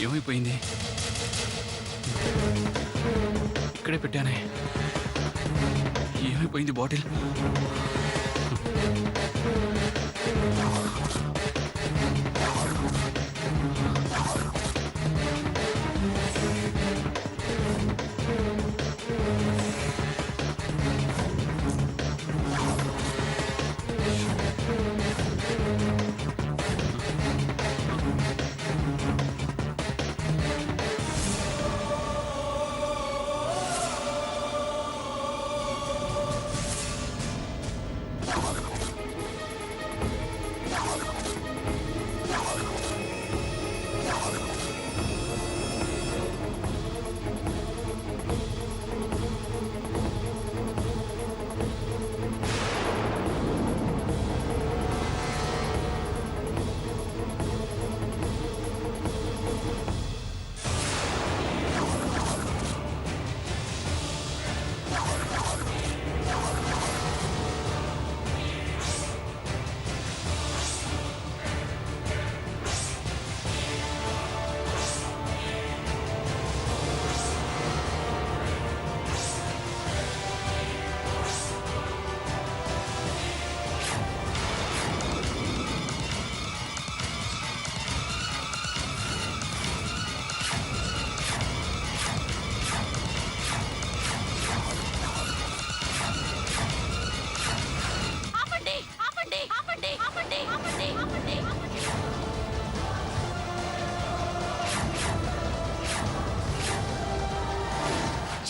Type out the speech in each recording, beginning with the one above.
ఏమైపోయింది? ఇక్కడే పెట్టానే. ఏమైపోయింది బాటిల్?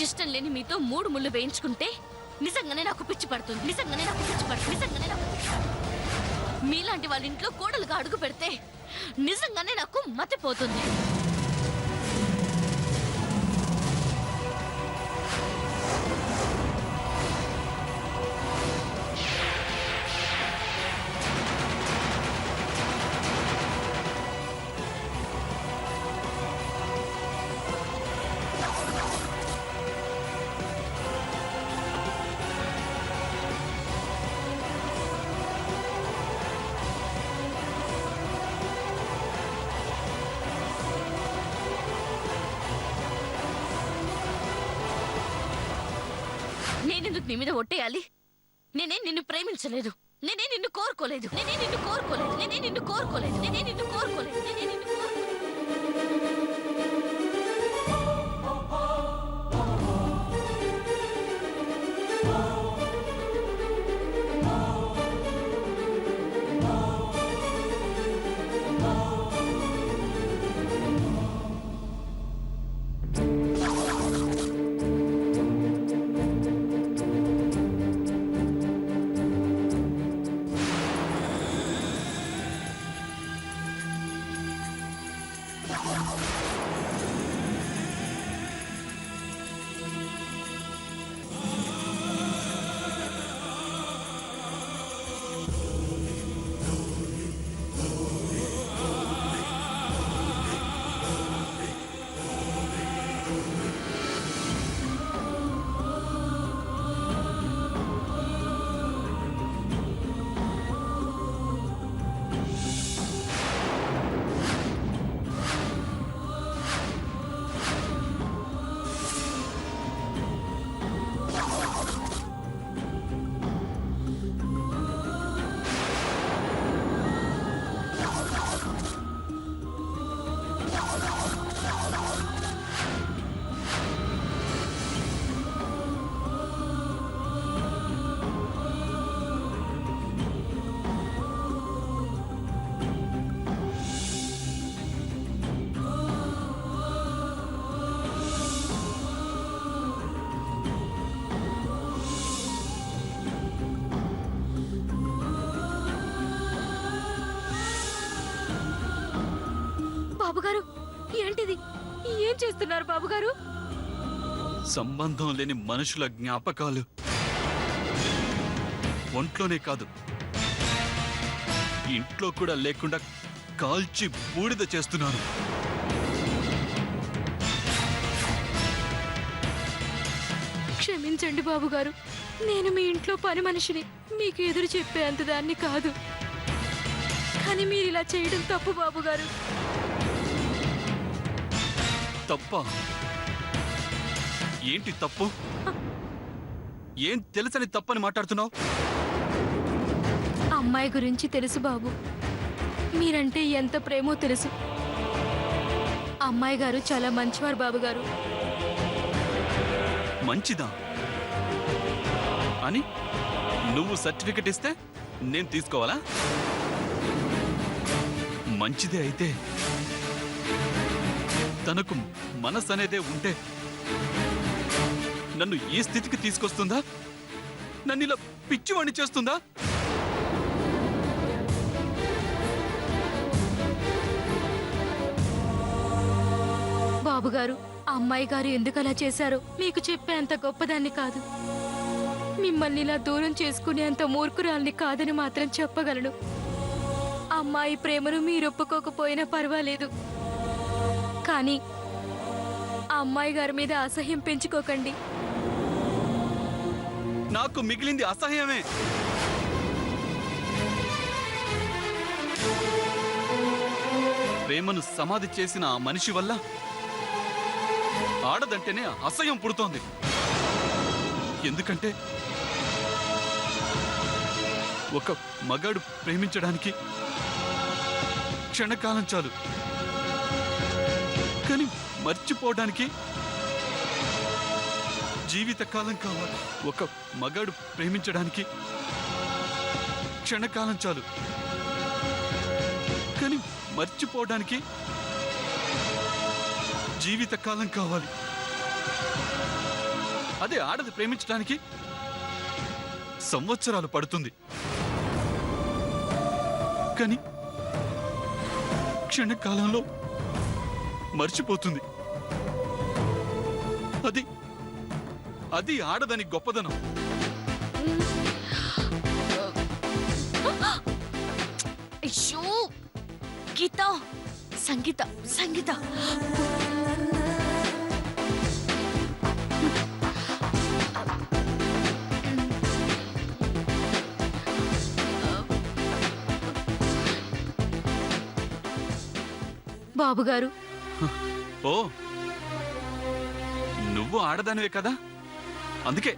ఇష్టం లేని మీతో 3 ముళ్ళు వేయించుకుంటే నిజంగానే నాకు పిచ్చి పడుతుంది. మీలాంటి వాళ్ళ ఇంట్లో కోడలుగా అడుగు పెడితే నిజంగానే నాకు మతిపోతుంది. నేనెందుకు నీ మీద ఒట్టేయాలి? నేనే నిన్ను ప్రేమించలేదు, నేనే నిన్ను కోరుకోలేదు. బాబుగారు, ఏంటిది? ఏం చేస్తున్నారు బాబుగారు? సంబంధం లేని మనుషుల జ్ఞాపకాలు ఒంట్లోనే కాదు, ఇంట్లో కూడా లేకుండా కాల్చి బూడిద చేస్తున్నాను. క్షమించండి బాబుగారు, నేను మీ ఇంట్లో పని మనిషిని, మీకు ఎదురు చెప్పే అంత దాన్ని కాదు. కానీ మీరు ఇలా చేయడం తప్పు బాబుగారు. తప్ప? ఏంటి తప్పు? ఏం తెలుసని తప్పని మాట్లాడుతున్నావు? అమ్మాయి గురించి తెలుసు బాబు. మీరంటే ఎంత ప్రేమో తెలుసు. అమ్మాయి గారు చాలా మంచివారు బాబు గారు. మంచిదా అని నువ్వు సర్టిఫికెట్ ఇస్తే నేను తీసుకోవాలా? మంచిదే అయితే తనకు మనసు అనేదే ఉంటే నన్ను ఈ స్థితికి తీసుకొస్తుందా? నన్ను ఇలా పిచ్చివాణ్ణి చేస్తుందా? బాబుగారు, అమ్మాయి గారు ఎందుకు అలా చేశారో మీకు చెప్పేంత గొప్పదాన్ని కాదు. మిమ్మల్ని ఇలా దూరం చేసుకునేంత మూర్ఖురాల్ని కాదని మాత్రం చెప్పగలను. అమ్మాయి ప్రేమను మీరు ఒప్పుకోకపోయినా పర్వాలేదు, కానీ ఆ అమ్మాయి గారి మీద అసహ్యం పెంచుకోకండి. నాకు మిగిలింది అసహ్యమే. ప్రేమను సమాధి చేసిన ఆ మనిషి వల్ల ఆడదంటేనే అసహ్యం పుడుతోంది. ఎందుకంటే ఒక మగాడు ప్రేమించడానికి క్షణకాలం చాలు, కానీ మర్చిపోవడానికి జీవితకాలం కావాలి. ఒక మగాడు ప్రేమించడానికి క్షణకాలం చాలు, కానీ మర్చిపోవడానికి జీవితకాలం కావాలి. అదే ఆడది ప్రేమించడానికి సంవత్సరాలు పడుతుంది, కానీ క్షణకాలంలో మర్చిపోతుంది. అది అది ఆడదని గొప్పదనం. అయ్యో గీత, సంగీత సంగీత బాబుగారు, ఓ, నువ్వు ఆడదానివే కదా, అందుకే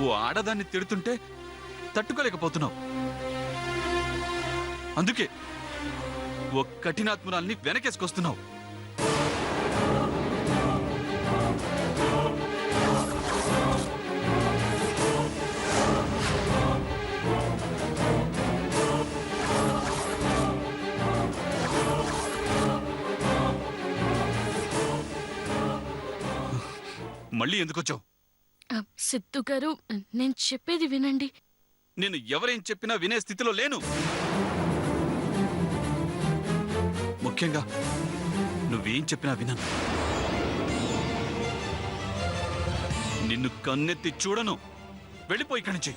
ఓ ఆడదాన్ని తిడుతుంటే తట్టుకోలేకపోతున్నావు. అందుకే ఓ కఠినాత్మురాల్ని వెనకేసుకొస్తున్నావు. మళ్ళీ ఎందుకొచ్చావు? సిద్ధు గారు, నేను చెప్పేది వినండి. నేను ఎవరేం చెప్పినా వినే స్థితిలో లేను. ముఖ్యంగా నువ్వేం చెప్పినా వినను. నిన్ను కన్నెత్తి చూడను. వెళ్ళిపోయి ఇక్కడి నుంచి.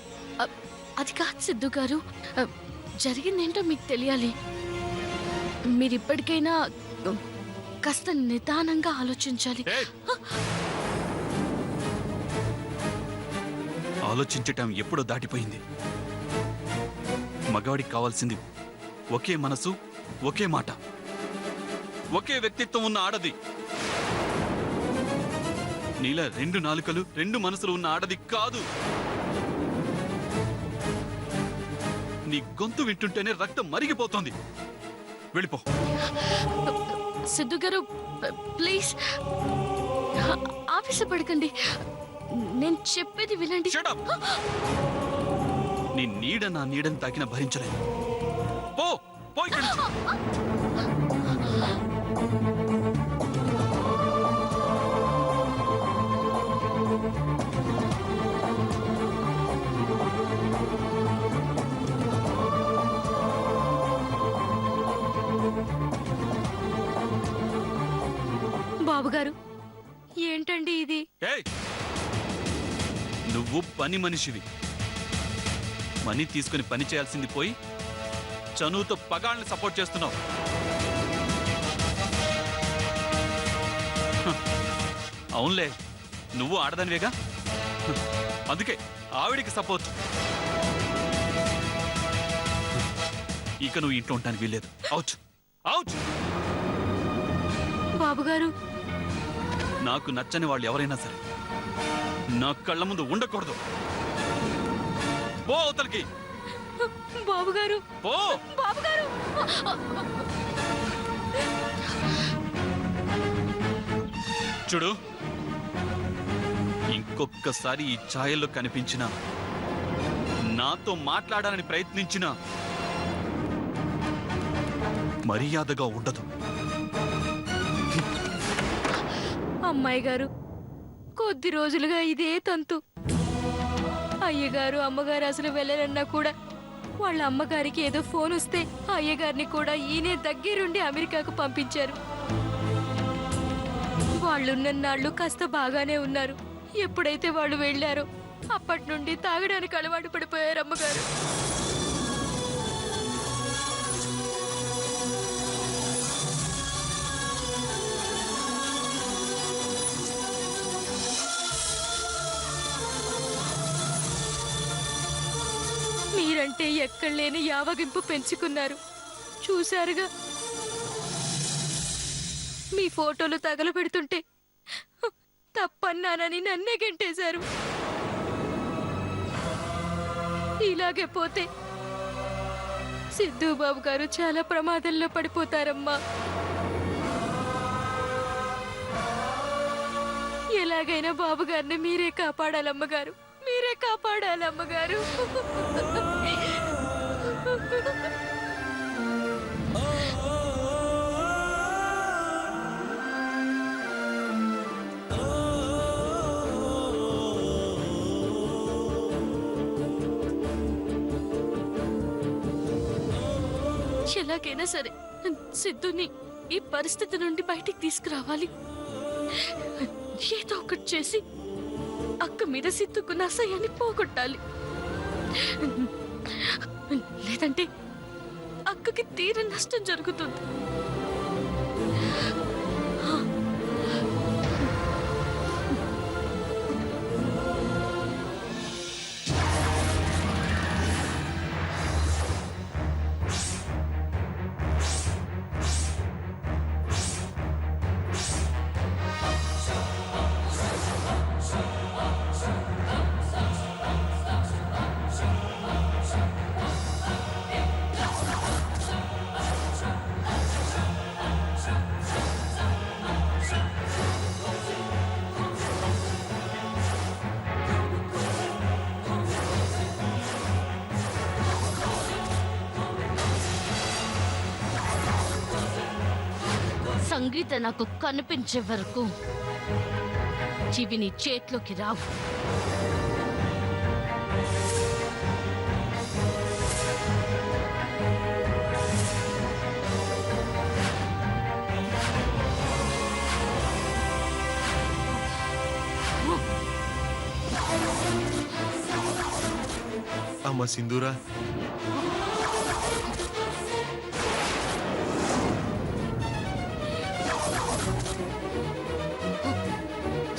అది కాదు సిద్ధు గారు, జరిగిందేంటో మీకు తెలియాలి. మీరిప్పటికైనా కాస్త నిదానంగా ఆలోచించాలి. ఏయ్! ఆలోచించటం ఎప్పుడో దాటిపోయింది. మగవాడికి కావాల్సింది ఒకే మనసు, ఒకే మాట, ఒకే వ్యక్తిత్వం ఉన్న ఆడది. నీలా రెండు నాలుకలు, రెండు మనసులు ఉన్న ఆడది కాదు. నీ గొంతు వింటుంటేనే రక్తం మరిగిపోతోంది. వెళ్ళిపో. సిద్ధు గారు, ప్లీజ్ ఆవేశపడకండి. నేను చెప్పేది వినండి. Shut up! నీ నీడ నా నీడని తాకిన భరించలేను. పో, పో ఇక్కడి నుంచి. బాబుగారు, ఏంటండి ఇది? ఏయ్! నువ్వు పని మనిషివి. మనీ తీసుకుని పని చేయాల్సింది పోయి చనువుతో పగాళ్ళని సపోర్ట్ చేస్తున్నావు. అవునులే, నువ్వు ఆడదానివేగా, అందుకే ఆవిడికి సపోర్ట్. ఇక నువ్వు ఇంట్లో ఉండడానికి వీల్లేదు. Out, out. బాబుగారు నాకు నచ్చని వాళ్ళు ఎవరైనా సరే నా కళ్ళ ముందు ఉండకూడదు. పో అవతలికి, బాబుగారు పో. బాబుగారు చూడు, ఇంకొక్కసారి ఈ ఛాయల్లో కనిపించినా, నాతో మాట్లాడాలని ప్రయత్నించినా మర్యాదగా ఉండదు. అమ్మాయి గారు కొద్ది రోజులుగా ఇదే తంతు. అయ్యగారు అమ్మగారు అసలు వెళ్ళరన్నా కూడా వాళ్ళ అమ్మగారికి ఏదో ఫోన్ వస్తే అయ్యగారిని కూడా ఈయనే దగ్గరుండి అమెరికాకు పంపించారు. వాళ్ళున్నన్నాళ్ళు కాస్త బాగానే ఉన్నారు. ఎప్పుడైతే వాళ్ళు వెళ్ళారో అప్పటి నుండి తాగడానికి అలవాటు పడిపోయారు అమ్మగారు. మీరంటే ఎక్కడలేని యావగింపు పెంచుకున్నారు. చూశారుగా, మీ ఫోటోలు తగలబెడుతుంటే తప్పన్నానని నన్నే గెంటేశారు. ఇలాగే పోతే సిద్ధు బాబు గారు చాలా ప్రమాదంలో పడిపోతారమ్మా. ఎలాగైనా బాబు గారిని మీరే కాపాడాలమ్మగారు, మీరే కాపాడాలమ్మగారు. ఎలాగైనా సరే సిద్ధుని ఈ పరిస్థితి నుండి బయటికి తీసుకురావాలి. ఏదో ఒకటి చేసి అక్క మీద సిద్ధుకున్న అసహ్యాన్ని పోగొట్టాలి. లేదంటే అక్కకి తీర నష్టం జరుగుతుంది. సంగీత నాకు కనిపించే వరకు చివి నీ చేతిలోకి రావు. అమ్మ సింధూరా,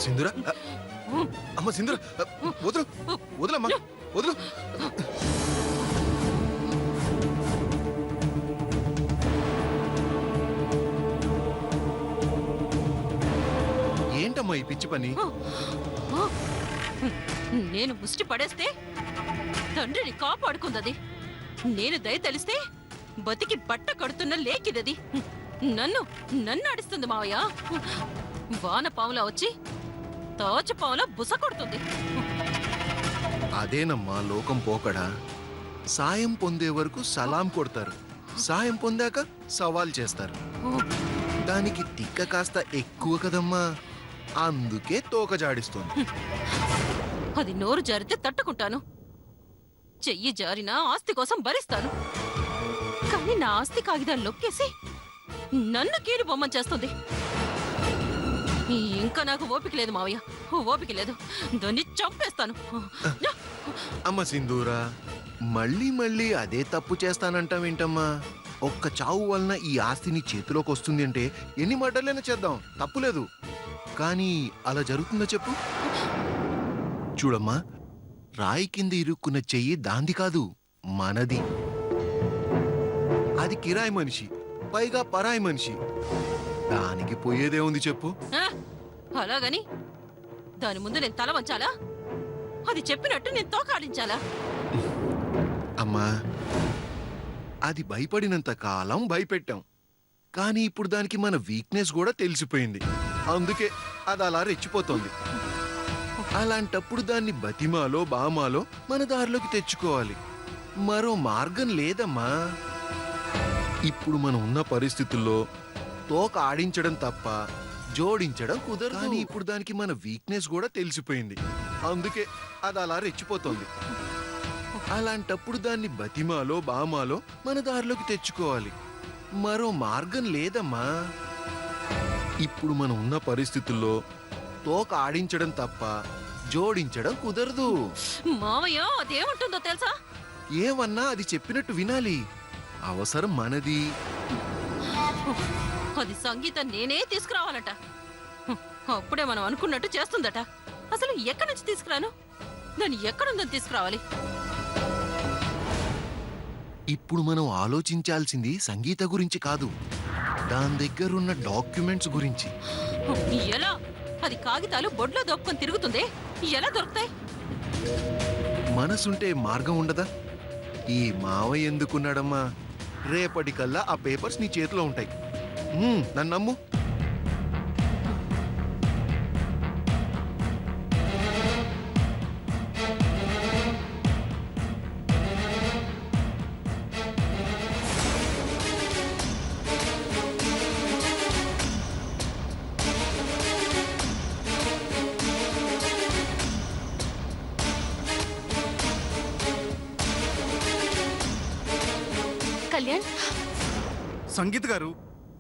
సింధూరా, అమ్మ సింధూరా, వదులు వదులమ్మా, వదులు. ఏంటమ్మా ఈ పిచ్చి పని? నేను ముష్టి పడేస్తే తండ్రిని కాపాడుకుందది. నేను దయ తెలిస్తే బతికి బట్ట కడుతున్న లేకిదది. నన్ను నన్ను అడిస్తుంది మావయ్య. వాన పాములా వచ్చి తాచు పాములా బుస కొడుతుంది. అదేనమ్మా లోకం పోకడా. సాయం పొందే వరకు సలాం కొడతారు, సాయం పొందాక సవాల్ చేస్తారు. దానికి తిక్క కాస్త ఎక్కువ కదమ్మా, అందుకే తోక జాడిస్తుంది. అది నోరు జారితే తట్టుకుంటాను, చెయ్యి జారినా ఆస్తి కోసం భరిస్తాను. కానీ నా ఆస్తి కాగితాలు నొక్కేసి నన్ను కీడు బొమ్మని చేస్తుంది. ఇంకా నాకు ఓపిక లేదు మావయ్య, ఓపిక లేదు. దాన్ని చంపేస్తాను. అమ్మ సింధూరా, మళ్ళీ మళ్ళీ అదే తప్పు చేస్తానంటావేంటమ్మా? ఒక్క చావు వలన ఈ ఆస్తిని చేతిలోకి వస్తుంది అంటే ఎన్ని మర్డర్లైనా చేద్దాం, తప్పులేదు. కానీ అలా జరుగుతుందో చెప్పు? చూడమ్మా, రాయి కింద ఇరుక్కున్న చెయ్యి దాంది కాదు, మనది. అది కిరాయి మనిషి, పైగా పరాయి మనిషి. దానికి పోయేదే ఉంది చెప్పు. ఆ? అలాగని దాని ముందు నేను తల వంచాలా? అది చెప్పినట్టు నేను తోకాడించాలా? అమ్మా, అది భయపడినంత కాలం భయపెట్టాం, కానీ ఇప్పుడు దానికి మన వీక్నెస్ కూడా తెలిసిపోయింది. అందుకే అది అలా రెచ్చిపోతోంది. అలాంటప్పుడు దాన్ని బతిమాలో బామాలో మన దారిలోకి తెచ్చుకోవాలి. మరో మార్గం లేదమ్మా. ఇప్పుడు మనం ఉన్న పరిస్థితుల్లో తోక ఆడించడం తప్ప జోడించడం కుదరదు. కానీ ఇప్పుడు దానికి మన వీక్నెస్ కూడా తెలిసిపోయింది. అందుకే అది అలా రెచ్చిపోతోంది. అలాంటప్పుడు దాన్ని బతిమాలో బామాలో మన దారిలోకి తెచ్చుకోవాలి. మరో మార్గం లేదమ్మా. ఇప్పుడు మనం ఉన్న పరిస్థితుల్లో తోక ఆడించడం తప్ప జోడించడం కుదరదు. మావయ్య అదేముంటుందో తెలుసా? ఏమన్నా అది చెప్పినట్టు వినాలి. అవసరం మనది. అది సంగీత నేనే తీసుకురావాలట. అప్పుడే మనం అనుకున్నట్టు చేస్తుందట. అసలు ఎక్కడి నుంచి తీసుకురాను? దాన్ని ఎక్కడుందని తీసుకురావాలి? ఇప్పుడు మనం ఆలోచించాల్సింది సంగీత గురించి కాదు, దాని దగ్గరున్న డాక్యుమెంట్స్ గురించి. ఎలా? అది కాగితాలు బొడ్లో దొప్పుకొని తిరుగుతుంది. ఎలా దొరుకుతాయి? మనసుంటే మార్గం ఉండదా? ఈ మావయ్య ఎందుకున్నాడమ్మా? రేపటికల్లా ఆ పేపర్స్ నీ చేతిలో ఉంటాయి. నన్ను నమ్ము. కళ్యాణ్, సంగీత్ గారు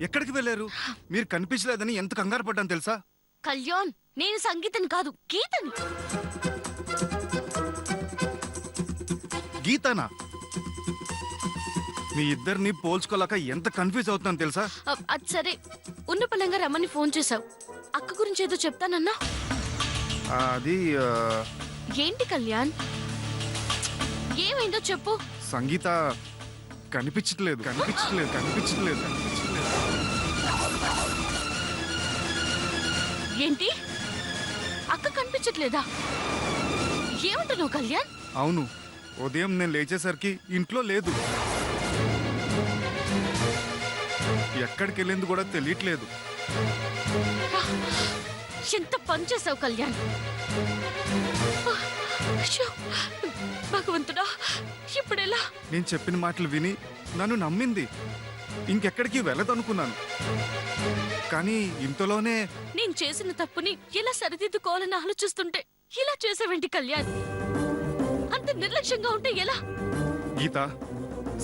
ఎక్కడికి వెళ్ళారు? మీరు కనిపించలేదని ఎంత కంగారు పడ్డాను తెలుసా? కళ్యాణ్, నేను సంగీతని కాదు, గీతని. గీతానా? మీ ఇద్దరిని పోల్చుకోలేక ఎంత కన్ఫ్యూజ్ అవుతున్నాను తెలుసా? అది సరే, ఉన్న పలంగా రమ్మని ఫోన్ చేశావు. అక్క గురించి ఏదో చెప్తానన్నా. అది ఏంటి కళ్యాణ్, ఏమైందో చెప్పు. సంగీత కనిపించట్లేదు. ఏంటి? అక్క కనిపించట్లేదా? ఏమంటున్నావు కళ్యాణ్? అవును, ఉదయం నేను లేచేసరికి ఇంట్లో లేదు. ఎక్కడికి వెళ్ళింది కూడా తెలియట్లేదు. ఎంత పని చేసావు కళ్యాణ్. అయ్యో, భగవంతుడా, ఇప్పుడెలా? నేను చెప్పిన మాటలు విని నన్ను నమ్మింది. ఇంకెక్కడికి వెళ్ళదనుకున్నాను, కానీ ఇంతలోనే నేను చేసిన తప్పుని ఎలా సరిదిద్దుకోవాలని ఆలోచిస్తుంటే ఇలా చేసావేంటి కళ్యాణ్? అంత నిర్లక్ష్యంగా ఉంటే ఎలా? గీత,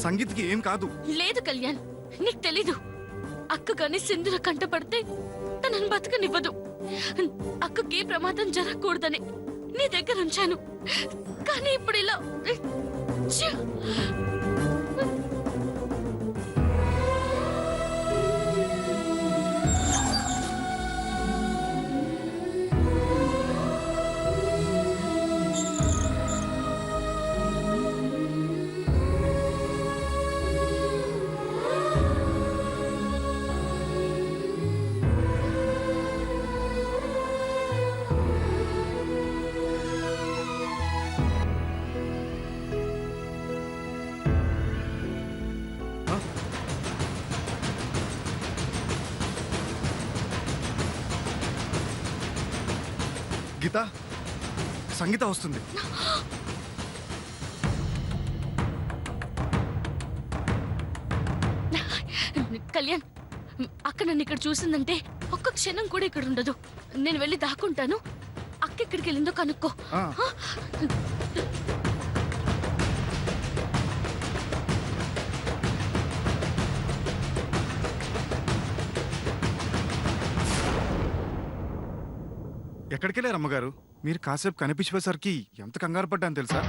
సంగీత్కి ఏం కాదు. లేదు కళ్యాణ్, నీకు తెలీదు. అక్క కానీ సింధుల కంటపడితే తనని బతకనివ్వదు. అక్కకి ఏ ప్రమాదం జరగకూడదని నీ దగ్గర ఉంచాను, కానీ ఇప్పుడు ఇలా. ఛీ! గీత, సంగీత వస్తుంది. కళ్యాణ్, అక్క నన్ను ఇక్కడ చూసిందంటే ఒక్క క్షణం కూడా ఇక్కడ ఉండదు. నేను వెళ్ళి దాక్కుంటాను. అక్క ఎక్కడికి వెళ్ళిందో కనుక్కో. ఆ. ఎక్కడికి వెళ్ళారు అమ్మగారు? మీరు కాసేపు కనిపించేసరికి ఎంత కంగారు పడ్డాను తెలుసా?